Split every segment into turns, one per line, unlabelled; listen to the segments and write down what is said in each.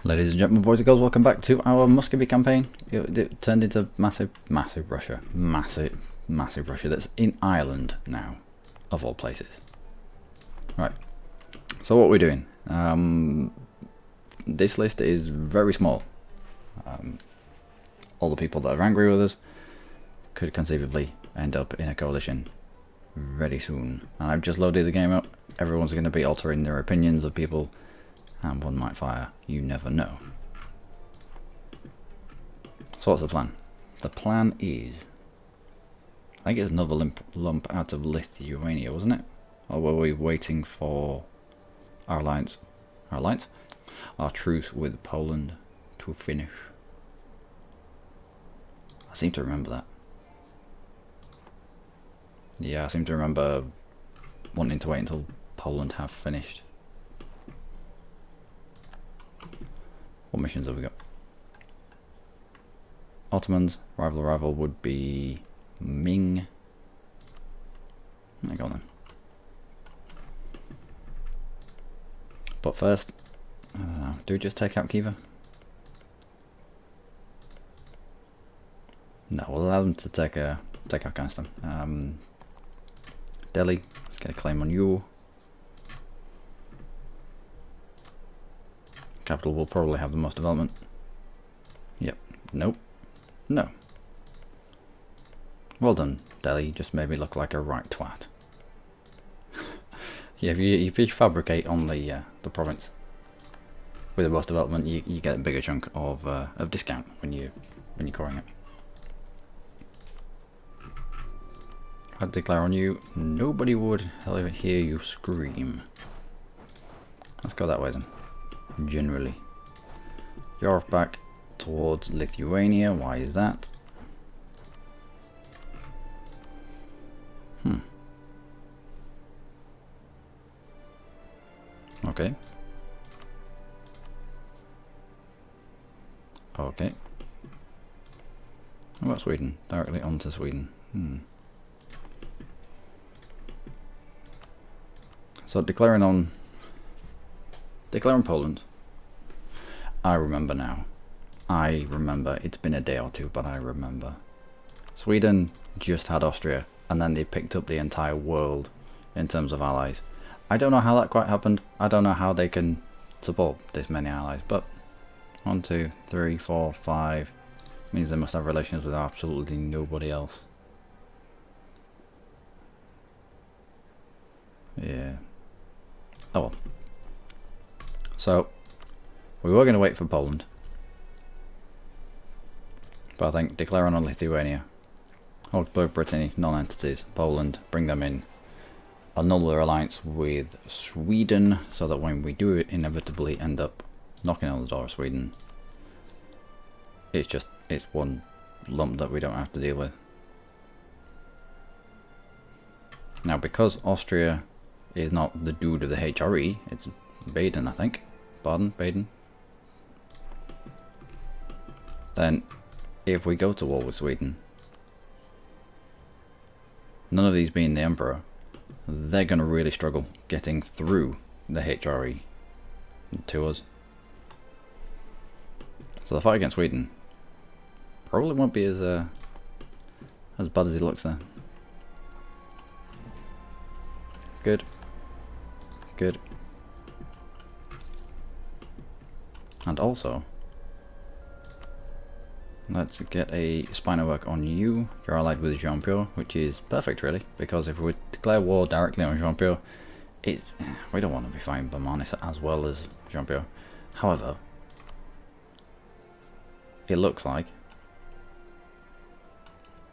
Ladies and gentlemen, boys and girls, welcome back to our Muscovy campaign. It turned into massive Russia. Massive Russia that's in Ireland now, of all places. Right, so what we're doing, this list is very small. All the people that are angry with us could conceivably end up in a coalition very soon. And I've just loaded the game up. Everyone's going to be altering their opinions of people, and one might fire. You never know. So what's the plan? The plan is, I think it's another lump out of Lithuania, wasn't it? Or were we waiting for our truce with Poland to finish? I seem to remember that. Yeah, I seem to remember wanting to wait until Poland have finished. What missions have we got? Ottomans, rival would be Ming. There you go then. But first, I don't know, do we just take out Kiva? No, we'll allow them to take Afghanistan. Delhi, let's get a claim on you. Capital will probably have the most development. Yep. Nope. No. Well done, Delhi. You just made me look like a right twat. Yeah, if you fabricate on the province with the most development, you get a bigger chunk of discount when you're coring it. I'd declare on you. Nobody would ever hear you scream. Let's go that way then. Generally, you're off back towards Lithuania. Why is that? Okay. Okay. What about Sweden? Directly onto Sweden. So declaring Poland. I remember now. I remember. It's been a day or two, but I remember. Sweden just had Austria, and then they picked up the entire world in terms of allies. I don't know how that quite happened. I don't know how they can support this many allies, but 1, 2, 3, 4, 5 means they must have relations with absolutely nobody else. Yeah. Oh well. So, we were going to wait for Poland, but I think declaring on Lithuania, Augsburg, Brittany, non-entities, Poland, bring them in, annul their alliance with Sweden, so that when we do inevitably end up knocking on the door of Sweden, it's one lump that we don't have to deal with. Now, because Austria is not the dude of the HRE, it's Baden, I think. Baden. Then, if we go to war with Sweden, none of these being the Emperor, they're going to really struggle getting through the HRE to us. So the fight against Sweden probably won't be as bad as it looks there. Good. Good. And also, let's get a spinal work on you. You're allied with Jean-Pierre, which is perfect really, because if we declare war directly on Jean-Pierre, we don't want to be fighting Bermanis as well as Jean-Pierre. However, it looks like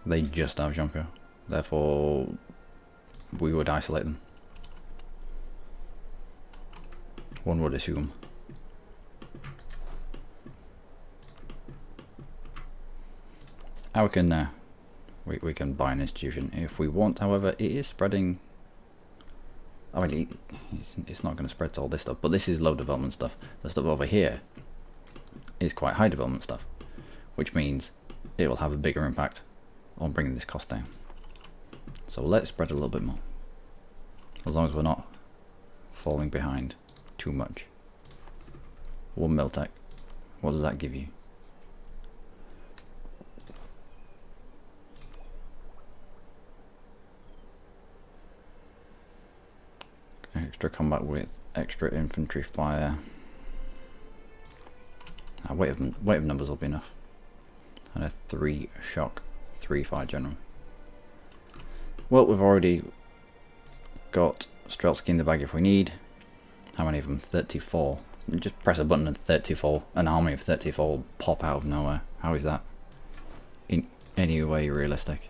they just have Jean-Pierre, therefore we would isolate them. One would assume. We can buy an institution if we want. However, it is spreading. I mean, it's not going to spread to all this stuff, but this is low development stuff. The stuff over here is quite high development stuff, which means it will have a bigger impact on bringing this cost down. So let's spread a little bit more, as long as we're not falling behind too much. One mil tech. What does that give you? Extra combat width, extra infantry fire. Weight of numbers will be enough. And a 3 shock, 3 fire general. Well, we've already got Streltsky in the bag if we need. How many of them? 34. Just press a button and 34. An army of 34 will pop out of nowhere. How is that in any way realistic?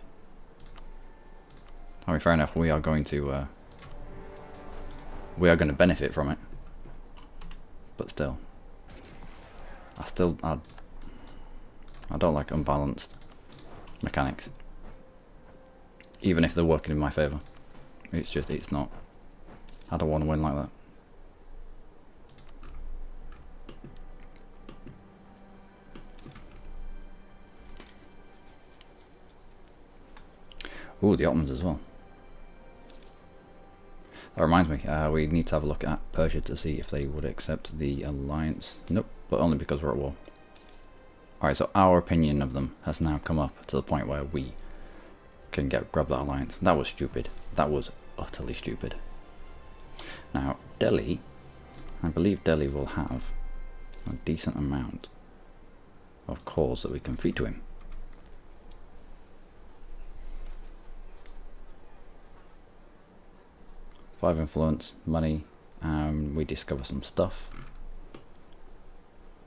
I mean, fair enough. We are going to benefit from it, but still, I don't like unbalanced mechanics, even if they're working in my favour. It's not. I don't want to win like that. Ooh, the Ottomans as well. That reminds me, we need to have a look at Persia to see if they would accept the alliance. Nope, but only because we're at war. Alright, so our opinion of them has now come up to the point where we can grab that alliance. That was stupid. That was utterly stupid. Now, Delhi, I believe Delhi will have a decent amount of cores that we can feed to him. Five influence, money, and we discover some stuff.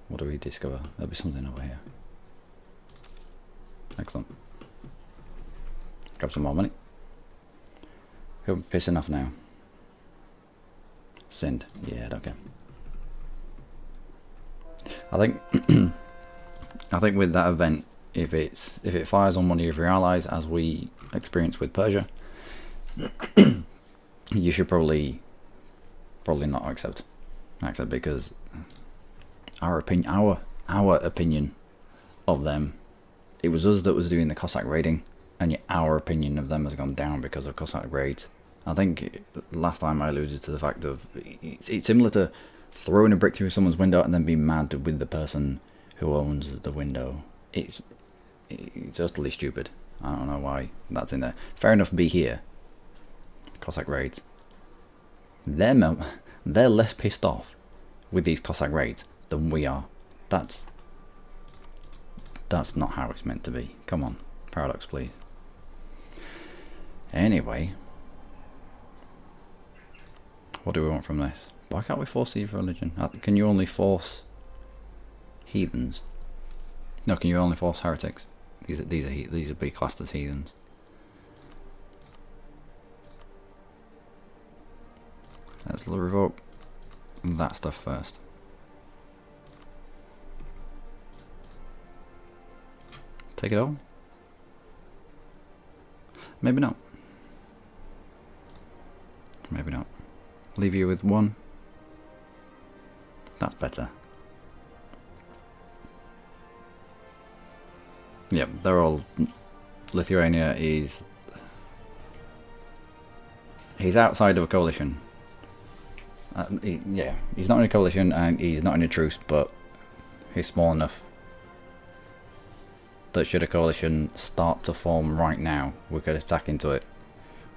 What do we discover? There'll be something over here. Excellent. Grab some more money. Who am I pissing off now? Send. Yeah, I don't care. I think I think with that event, if it fires on one of your allies, as we experienced with Persia, you should probably not accept because our opinion of them, it was us that was doing the Cossack raiding, and yet our opinion of them has gone down because of Cossack raids. I think last time I alluded to the fact of it's similar to throwing a brick through someone's window and then being mad with the person who owns the window. It's utterly stupid. I don't know why that's in there. Fair enough, be here. Cossack raids. They're less pissed off with these Cossack raids than we are. That's not how it's meant to be. Come on, Paradox, please. Anyway, what do we want from this? Why can't we force the religion? Can you only force heathens? No, can you only force heretics? These are be classed as heathens. Let's revoke that stuff first. Take it all? Maybe not. Maybe not. Leave you with one. That's better. Yep, they're all... Lithuania is... He's outside of a coalition. Yeah, he's not in a coalition and he's not in a truce, but he's small enough that should a coalition start to form right now, we could attack into it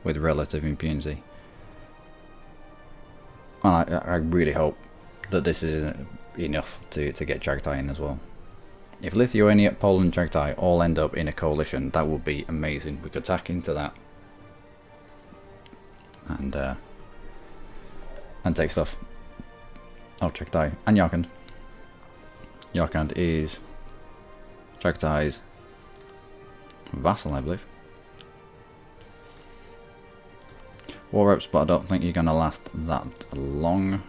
with relative impunity. And I really hope that this is enough to get Chagatai in as well. If Lithuania, Poland, Chagatai all end up in a coalition, that would be amazing. We could attack into that and take stuff. Oh, Chagatai and Yarkand. Yarkand is Chagatai's vassal, I believe. War reps, but I don't think you're going to last that long.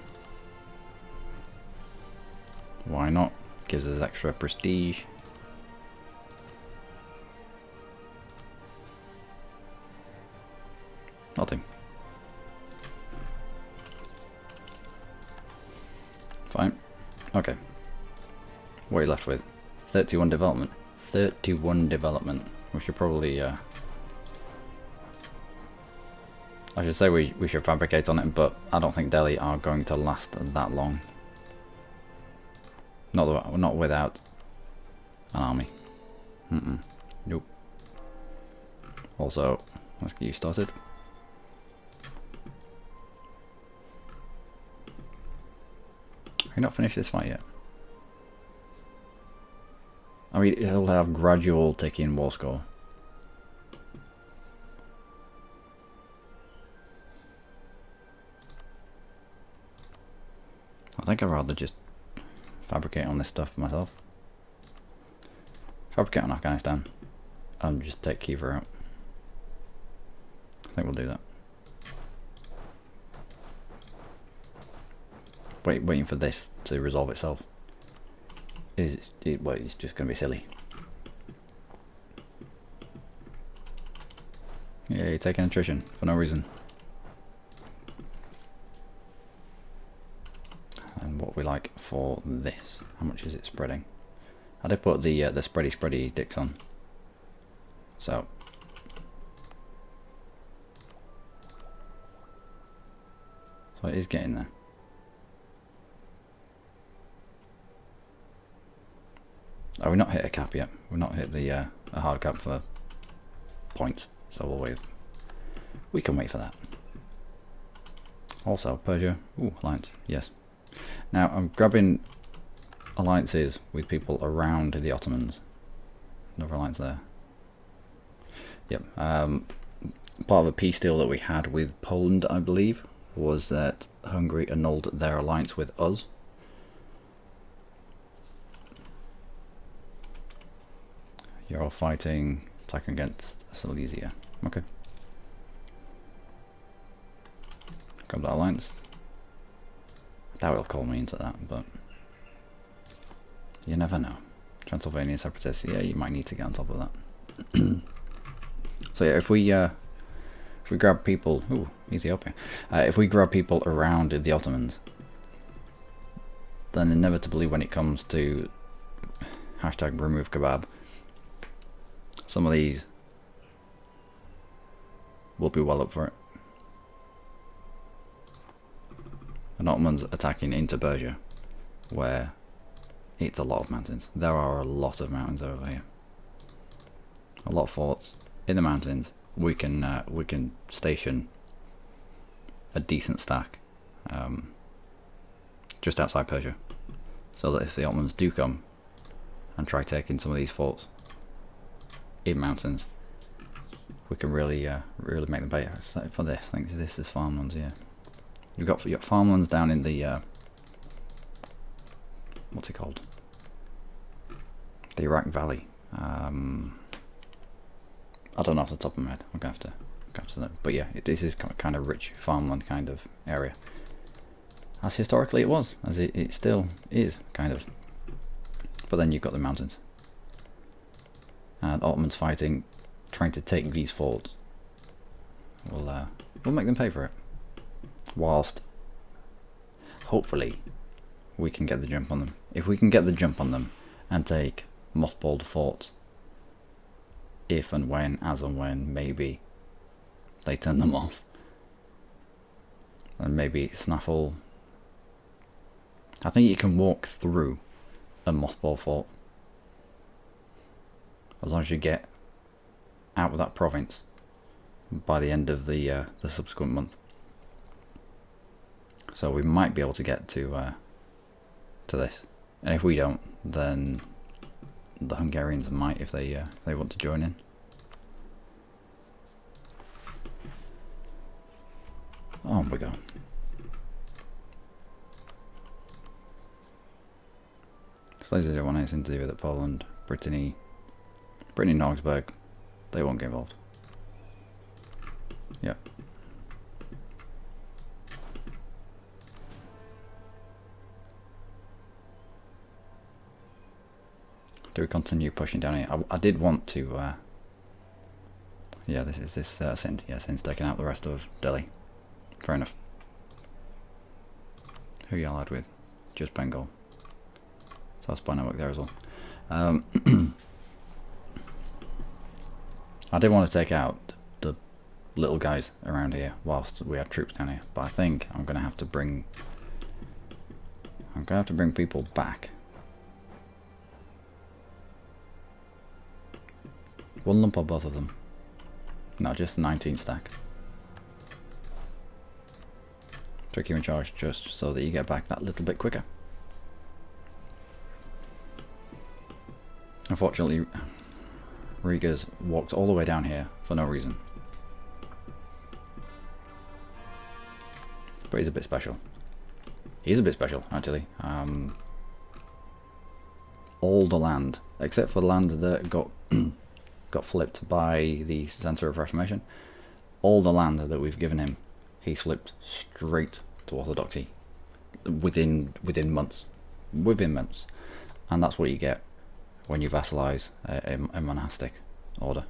Why not? Gives us extra prestige. Nothing. Fine. Okay. What are you left with? 31 development. 31 development. We should probably... I should say we should fabricate on it, but I don't think Delhi are going to last that long. Not without an army. Nope. Also, let's get you started. Have you not finished this fight yet? I mean, it'll have gradual ticking war score. I think I'd rather just fabricate on this stuff myself. Fabricate on Afghanistan and just take Kiev out. I think we'll do that. Waiting for this to resolve itself well, it's just going to be silly. Yeah, you're taking attrition for no reason. And what we like for this? How much is it spreading? I did put the spready dicks on. So it is getting there. Oh, we've not hit a cap yet. We've not hit the a hard cap for points, so we'll wait. We can wait for that. Also, Persia. Ooh, alliance. Yes. Now I'm grabbing alliances with people around the Ottomans. Another alliance there. Yep. Part of the peace deal that we had with Poland, I believe, was that Hungary annulled their alliance with us. You're all fighting, attacking against Silesia. Okay. Grab that alliance. That will call me into that, but you never know. Transylvania separatists, yeah, you might need to get on top of that. So yeah, if we grab people, ooh, Ethiopia. If we grab people around the Ottomans, then inevitably when it comes to hashtag remove kebab, some of these will be well up for it. An Ottomans attacking into Persia, where it's a lot of mountains. There are a lot of mountains over here. A lot of forts in the mountains. We can station a decent stack just outside Persia, so that if the Ottomans do come and try taking some of these forts in mountains, we can really make them pay for this. I think this is farmlands, yeah. You've got farmlands down in the what's it called? The Iraq Valley. I don't know off the top of my head. I'm gonna have to know. But yeah, this is kind of rich farmland kind of area, as historically it was, as it still is kind of. But then you've got the mountains. And Ottomans fighting, trying to take these forts. We'll make them pay for it. Whilst, hopefully, we can get the jump on them. If we can get the jump on them and take mothballed forts, if and when, as and when, maybe they turn them off. And maybe snaffle. I think you can walk through a mothball fort, as long as you get out of that province by the end of the subsequent month. So we might be able to get to this, and if we don't, then the Hungarians might, if they want to join in. On we go. Silesia don't want anything to do with it. Poland, Brittany, Augsburg, they won't get involved. Yep. Do we continue pushing down here? I did want to. Yeah, this is Sind. Yeah, Sind's taking out the rest of Delhi. Fair enough. Who are you allied with? Just Bengal. So that's spy network there as well. I did want to take out the little guys around here whilst we had troops down here, but I think I'm gonna have to bring people back One lump or both of them? Not just the 19 stack. Trick you in charge just so that you get back that little bit quicker. Unfortunately, Riga's walked all the way down here for no reason. But he's a bit special. He's a bit special, actually. All the land, except for the land that got got flipped by the Center of Reformation, all the land that we've given him, he's flipped straight to orthodoxy within months. Within months. And that's what you get when you vassalize a monastic order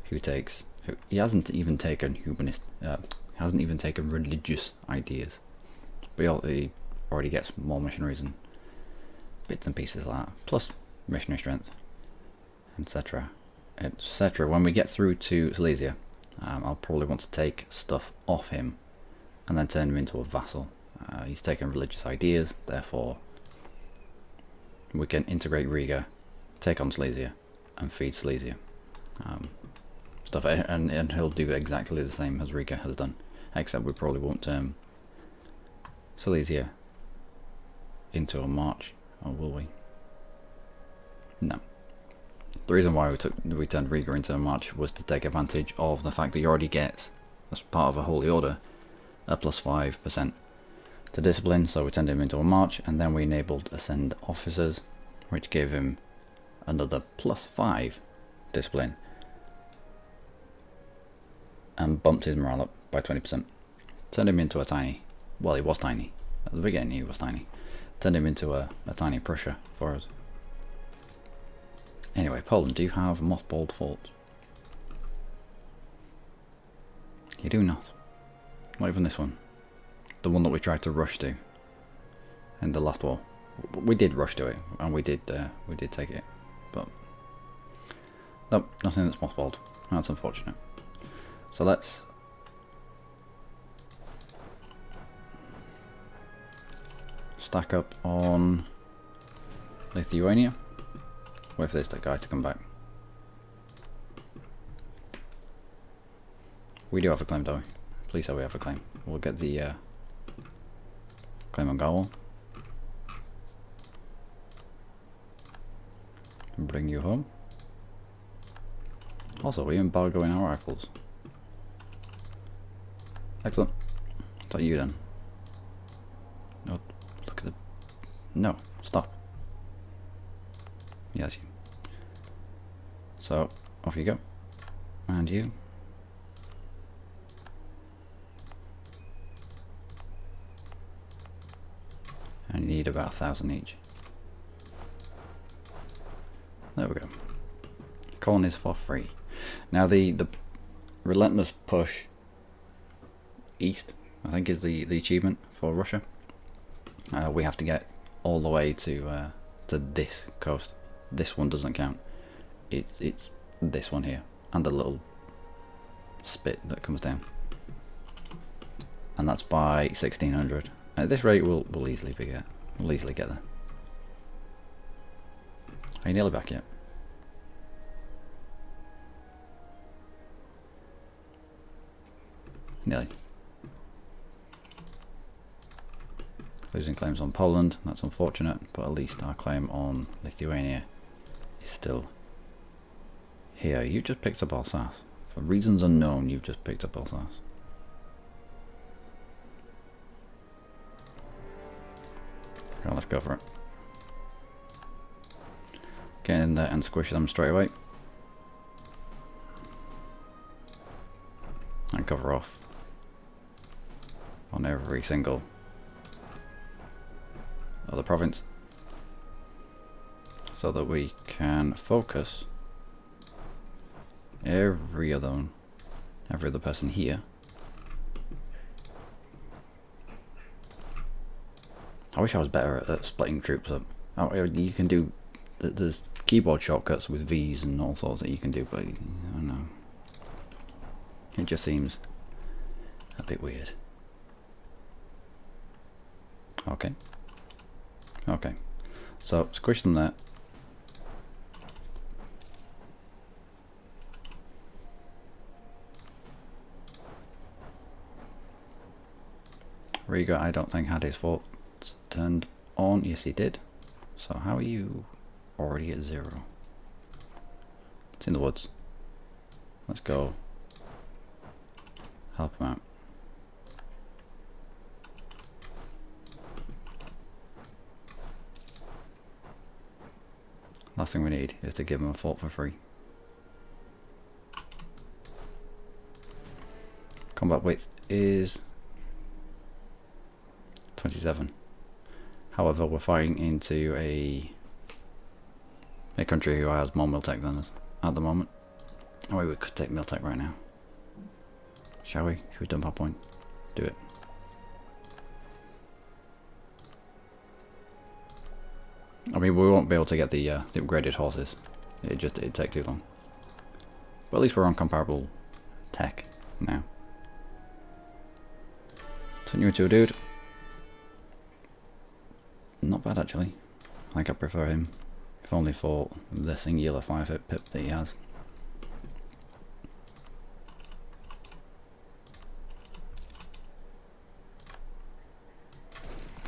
who he hasn't even taken hasn't even taken religious ideas, but he already gets more missionaries and bits and pieces like that, plus missionary strength, etc, etc. When we get through to Silesia, I'll probably want to take stuff off him and then turn him into a vassal. He's taken religious ideas, therefore we can integrate Riga, take on Silesia, and feed Silesia stuff, and he'll do exactly the same as Riga has done, except we probably won't turn Silesia into a march, or will we? No. The reason why we turned Riga into a march was to take advantage of the fact that you already get, as part of a holy order, a plus 5% to discipline, so we turned him into a march, and then we enabled ascend officers, which gave him another plus 5 discipline, and bumped his morale up by 20%. Turned him into a tiny, well, he was tiny, at the beginning he was tiny, turned him into a tiny Prussia for us. Anyway, Poland, do you have mothballed forts? You do not. Not even this one. The one that we tried to rush to in the last war. We did rush to it, and we did take it, but nope, nothing that's mothballed. That's unfortunate. So let's stack up on Lithuania. Wait for this guy to come back. We do have a claim, don't we? Please say we have a claim. We'll get the claim on Gaul. And bring you home. Also, we embargoing our rifles. Excellent. Is that you then? No, look at the... No, stop. Yes, you. So, off you go. And you. And you need about 1,000 each. There we go. Colonies for free. Now the relentless push east, I think, is the achievement for Russia. We have to get all the way to this coast. This one doesn't count. It's this one here, and the little spit that comes down, and that's by 1600. At this rate, we'll easily get there. Are you nearly back yet? Nearly. Losing claims on Poland, that's unfortunate, but at least our claim on Lithuania is still here. You just picked up Alsace. For reasons unknown, you've just picked up Alsace. Right, let's go for it. Get in there and squish them straight away. And cover off on every single other province, so that we can focus every other person here. I wish I was better at splitting troops up. You can do, there's keyboard shortcuts with V's and all sorts that you can do, but I don't know. It just seems a bit weird. Okay. Okay. So squish them there. Riga, I don't think, had his fort turned on. Yes, he did. So how are you already at 0? It's in the woods. Let's go help him out. Last thing we need is to give him a fort for free. Combat width is 27. However, we're fighting into a country who has more Miltech than us at the moment. Oh wait, we could take Miltech right now. Shall we? Should we dump our point? Do it. I mean, we won't be able to get the upgraded horses. It'd take too long. But at least we're on comparable tech now. Turn you into a dude. Not bad actually. I think I prefer him. If only for the singular 5-hit pip that he has.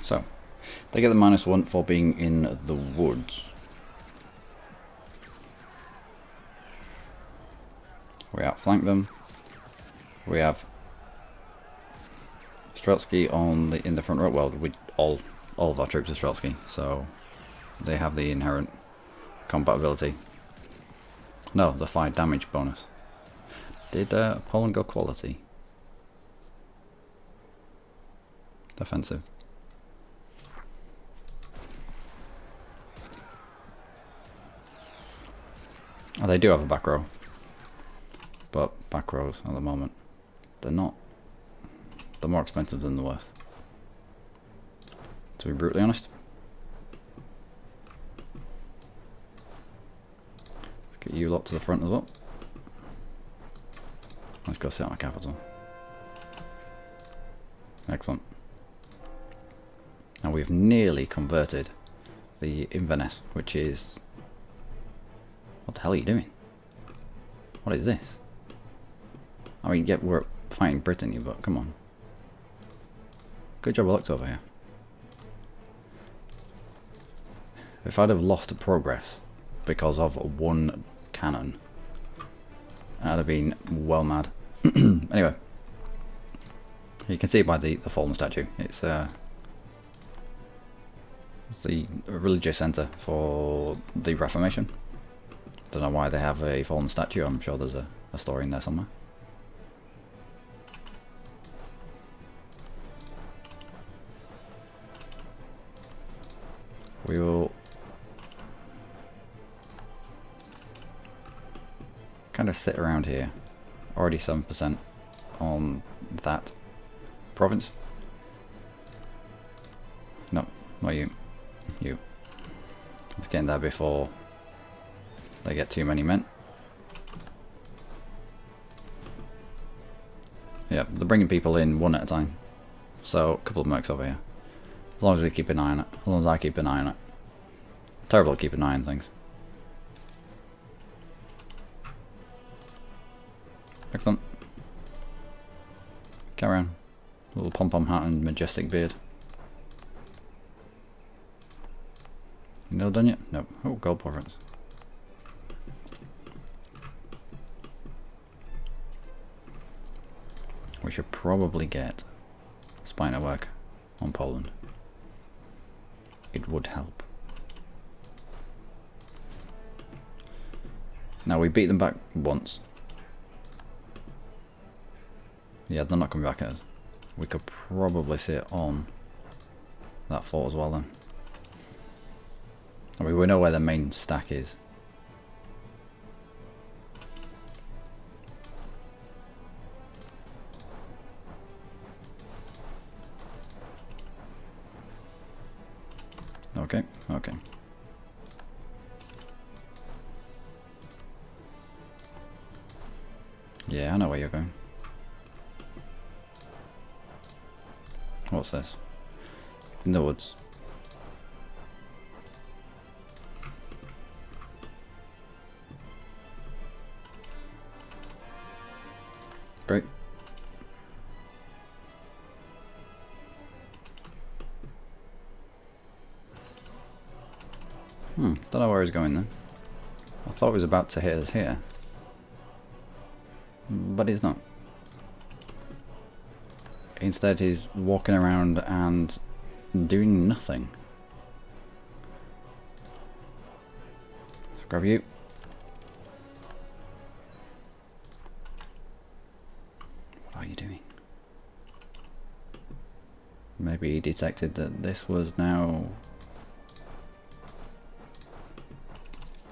So, they get the -1 for being in the woods. We outflank them. We have Streltsky in the front row. Well, all of our troops are Streltsky, so they have the inherent combat ability. No, the 5 damage bonus. Did Poland go quality? Defensive. Oh, they do have a back row. But back rows at the moment, they're more expensive than they're worth. To be brutally honest. Let's get you lot to the front as well. Let's go sit on the capital. Excellent. Now we've nearly converted the Inverness, which is... What the hell are you doing? What is this? I mean, yeah, we're fighting Brittany, but come on. Good job of luck over here. If I'd have lost progress because of one cannon, I'd have been well mad. Anyway, you can see by the fallen statue. It's the religious centre for the Reformation. Don't know why they have a fallen statue. I'm sure there's a story in there somewhere. We will kind of sit around here. Already 7% on that province. No, not you. You. Let's get in there before they get too many men. Yeah, they're bringing people in one at a time. So, a couple of mercs over here. As long as we keep an eye on it. As long as I keep an eye on it. Terrible at keeping an eye on things. Excellent. Carry on. Little pom-pom hat and majestic beard. You not done yet? Nope. Oh, gold province. We should probably get spy network on Poland. It would help. Now we beat them back once. Yeah, they're not coming back at us. We could probably sit on that fort as well then. I mean, we know where the main stack is. Okay, okay. Yeah, I know where you're going. What's this? In the woods. Great. Don't know where he's going then. I thought he was about to hit us here. But he's not. Instead he's walking around and doing nothing. Let's grab you. What are you doing? Maybe he detected that this was now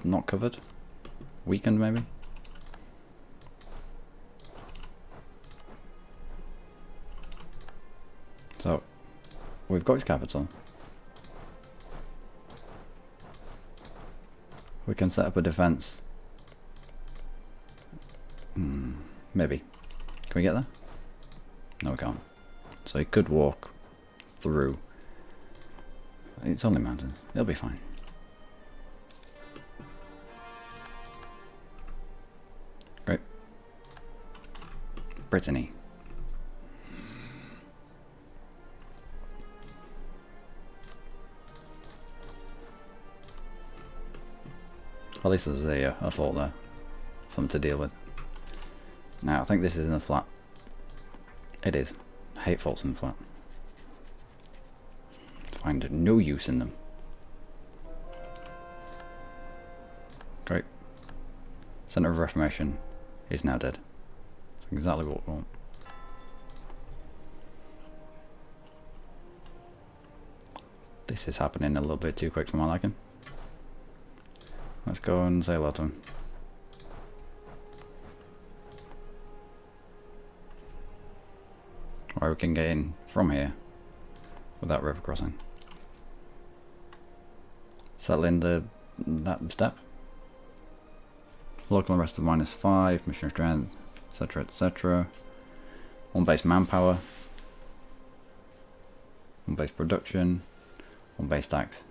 not covered? Weakened maybe? So, we've got his capital. We can set up a defense. Maybe. Can we get there? No, we can't. So he could walk through. It's only mountains. It'll be fine. Great. Brittany. At least there's a fault there for them to deal with. Now, I think this is in the flat. It is. I hate faults in the flat. Find no use in them. Great. Center of Reformation is now dead. That's exactly what we want. This is happening a little bit too quick for my liking. Let's go and say hello to him. Or we can get in from here without river crossing. Settle in that step. Local arrest of -5, mission strength, etc, etc. One base manpower. One base production. One base tax.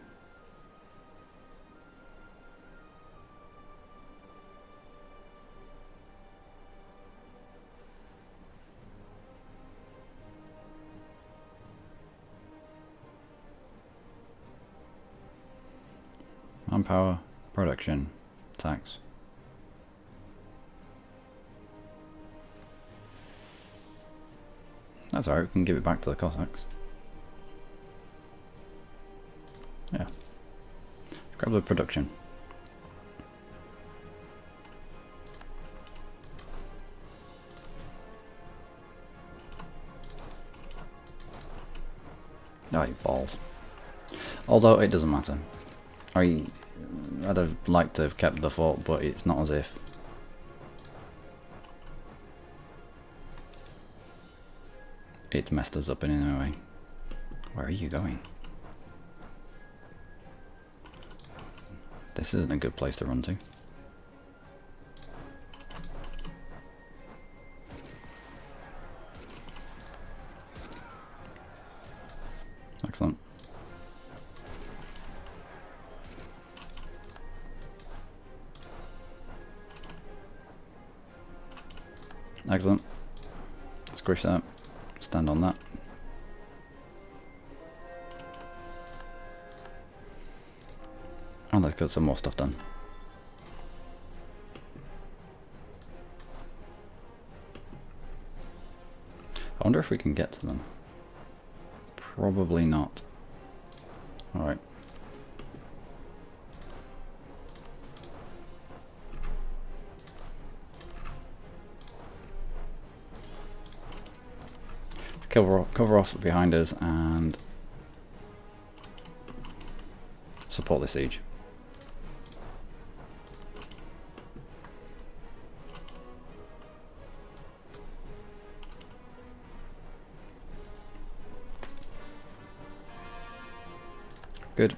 Manpower, production, tax. That's alright, we can give it back to the Cossacks. Yeah. Grab the production. Oh, you balls. Although it doesn't matter. I'd have liked to have kept the fort, but it's not as if. It's messed us up in any way. Where are you going? This isn't a good place to run to. Excellent. Excellent. Squish that. Stand on that. And let's get some more stuff done. I wonder if we can get to them. Probably not. Alright. Cover off behind us and support the siege. Good.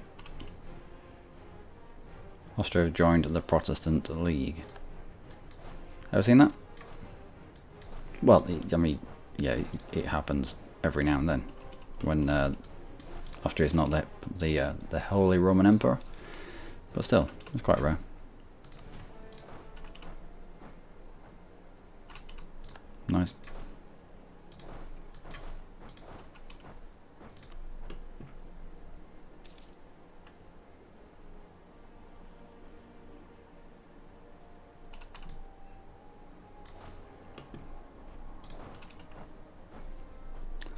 Austria have joined the Protestant League. Ever seen that? Well, I mean, yeah, it happens every now and then when Austria is not the Holy Roman Emperor, but still, it's quite rare. Nice.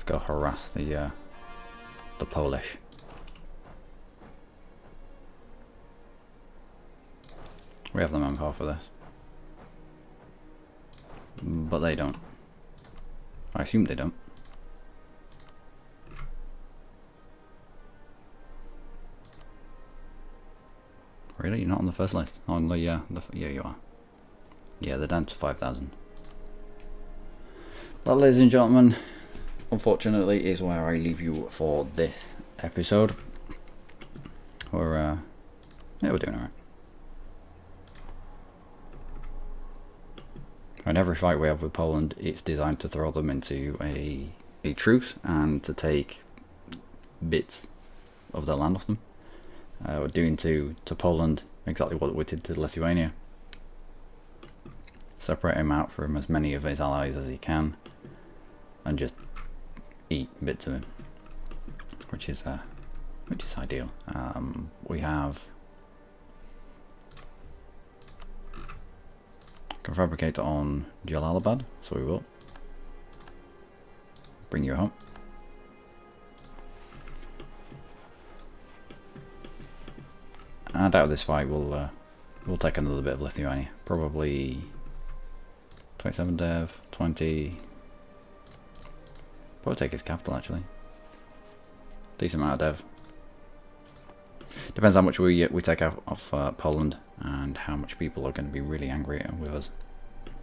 go harass the Polish. We have the manpower for this, but they don't. I assume they don't. Really? You're not on the first list? On the, yeah, you are. Yeah, they're down to 5,000. Well, ladies and gentlemen, unfortunately is where I leave you for this episode. Yeah, we're doing alright. And every fight we have with Poland, it's designed to throw them into a truce and to take bits of their land off them. We're doing to Poland exactly what we did to Lithuania. Separate him out from as many of his allies as he can, and just eat bits of him, which is ideal. We have can fabricate on Jalalabad, so we will bring you home. And out of this fight, we'll take another bit of Lithuania. Probably 27 dev, 20. Probably take his capital actually. Decent amount of dev. Depends how much we take out of Poland and how much people are going to be really angry with us.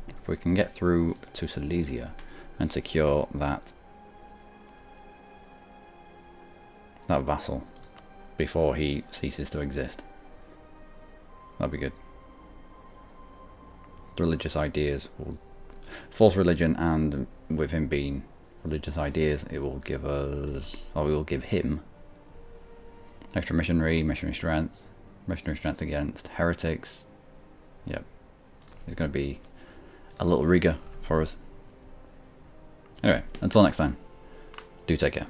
If we can get through to Silesia and secure that vassal before he ceases to exist, that'd be good. Religious ideas will false religion, and with him being religious ideas, it will give us, or we will give him extra missionary strength against heretics. Yep, it's going to be a little rigor for us. Anyway, until next time, do take care.